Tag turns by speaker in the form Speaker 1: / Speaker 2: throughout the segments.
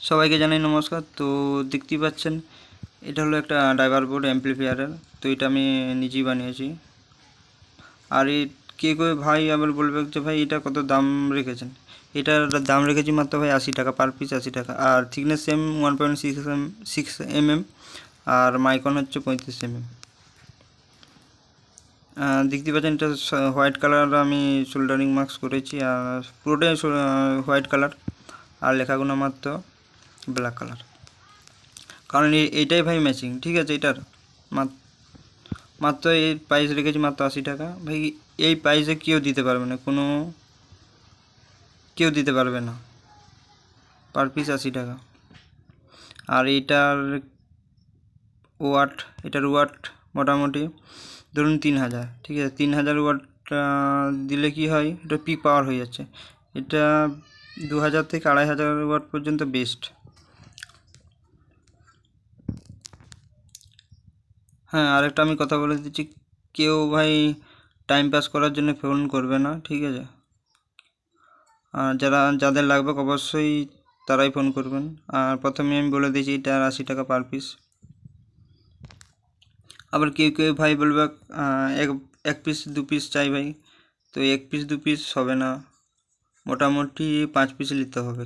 Speaker 1: সবাইকে জানাই নমস্কার। তো দেখতেই পাচ্ছেন এটা হলো একটা ড্রাইভার বোর্ড অ্যাম্পলিফায়ারের। তো এটা আমি নিজেই বানিয়েছি। আর এই কে করে ভাই আবার বলবে যে ভাই এটা কত দাম রেখেছেন। এটার দাম রেখেছি মাত্র ভাই 80 টাকা পার পিস, 80 টাকা। আর থিকনেস সেম 1.6 mm, আর মাইক্রন হচ্ছে 35 mm। দেখতে পাচ্ছেন এটা হোয়াইট কালার আমি সোল্ডারিং মার্কস করেছি, আর পুরোটাই হোয়াইট কালার, আর লেখাগুলো মাত্র ব্ল্যাক কালার। কারণ এইটাই ভাই ম্যাচিং, ঠিক আছে। এটার মাত্র এই প্রাইস রেখেছি মাত্র 80 টাকা। ভাই এই প্রাইসে কেউ দিতে পারবে না, কেউ দিতে পারবে না। পার পিস 80 টাকা। আর এটার ওয়াট মোটামুটি ধরুন 3000, ঠিক আছে। 3000 ওয়াট দিলে কি হয়, এটা পিক পাওয়ার হয়ে যাচ্ছে। এটা 2000 থেকে 2500 ওয়াট পর্যন্ত বেস্ট। হ্যাঁ, আরেকটা আমি কথা বলে দিচ্ছি, কেউ ভাই টাইম পাস করার জন্য ফোন করবে না, ঠিক আছে। আর যাদের লাগবে অবশ্যই তারাই ফোন করবেন। আর প্রথমে আমি বলে দিয়েছি এটা 80 টাকা পার পিস। আবার কেউ কেউ ভাই বলবে এক পিস 2 পিস চাই ভাই। তো 1 পিস 2 পিস হবে না, মোটামুটি 5 পিস নিতে হবে।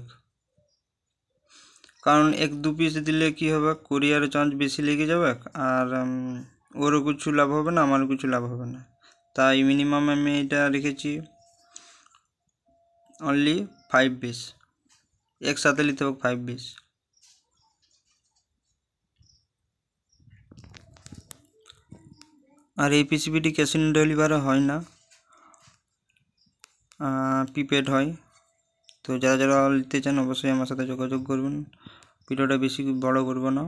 Speaker 1: কারণ 1-2 পিস দিলে কি হবে, কুরিয়ার চার্জ বেশি লেগে যাবে, আর ওরও কিছু লাভ হবে না, আমারও কিছু লাভ হবে না। তাই মিনিমাম আমি এটা রেখেছি অনলি 5 পিস। একসাথে নিতে হবে 5 পিস। আর এই পিসিবিটি ক্যাশ অন ডেলিভারি হয় না, প্রিপেড হয়। তো যারা যারা নিতে চান অবশ্যই আমার সাথে যোগাযোগ করবেন। ভিডিওটা বেশি বড় করব না।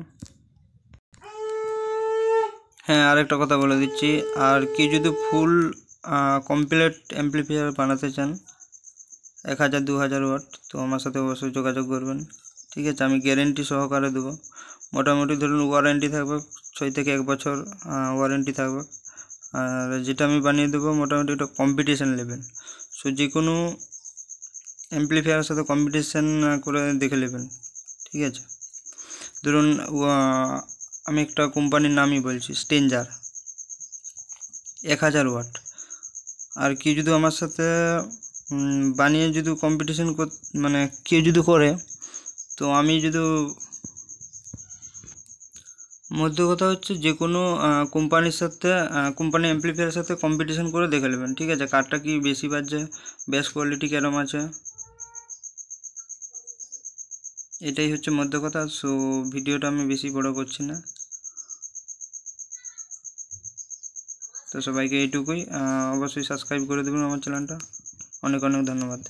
Speaker 1: হ্যাঁ, আরেকটা কথা বলে দিচ্ছি, আর কেউ যদি ফুল কমপ্লিট অ্যাম্পলিফায়ার বানাতে চান 1000-2000 ওয়াট, তো আমার সাথে অবশ্যই যোগাযোগ করবেন, ঠিক আছে। আমি গ্যারেন্টি সহকারে দেবো। মোটামুটি ধরুন ওয়ারেন্টি থাকবে 6 থেকে 1 বছর ওয়ারেন্টি থাকবে। আর যেটা আমি বানিয়ে দেবো মোটামুটি এটা কম্পিটিশান লেভেল। সো যে কোনো অ্যাম্পলিফায়ারের সাথে কম্পিটিশান করে দেখে নেবেন, ঠিক আছে। ধরুন আমি একটা কোম্পানির নামই বলছি, স্টেঞ্জার 1000 ওয়াট। আর কেউ যদি আমার সাথে বানিয়ে যদি কম্পিটিশান মানে কেউ যদি করে, তো আমি যদি মধ্য কথা হচ্ছে যে কোনো কোম্পানির সাথে কোম্পানি অ্যাম্পলিফায়ারের সাথে কম্পিটিশান করে দেখে নেবেন, ঠিক আছে। কারটা কি বেশি বাজছে, বেস্ট কোয়ালিটি কেরম আছে, এটাই হচ্ছে মধ্য কথা। সো ভিডিওটা আমি বেশি বড় করছি না। তো সবাইকে এইটুকুই, অবশ্যই সাবস্ক্রাইব করে দেবেন আমার চ্যানেলটা। অনেক অনেক ধন্যবাদ।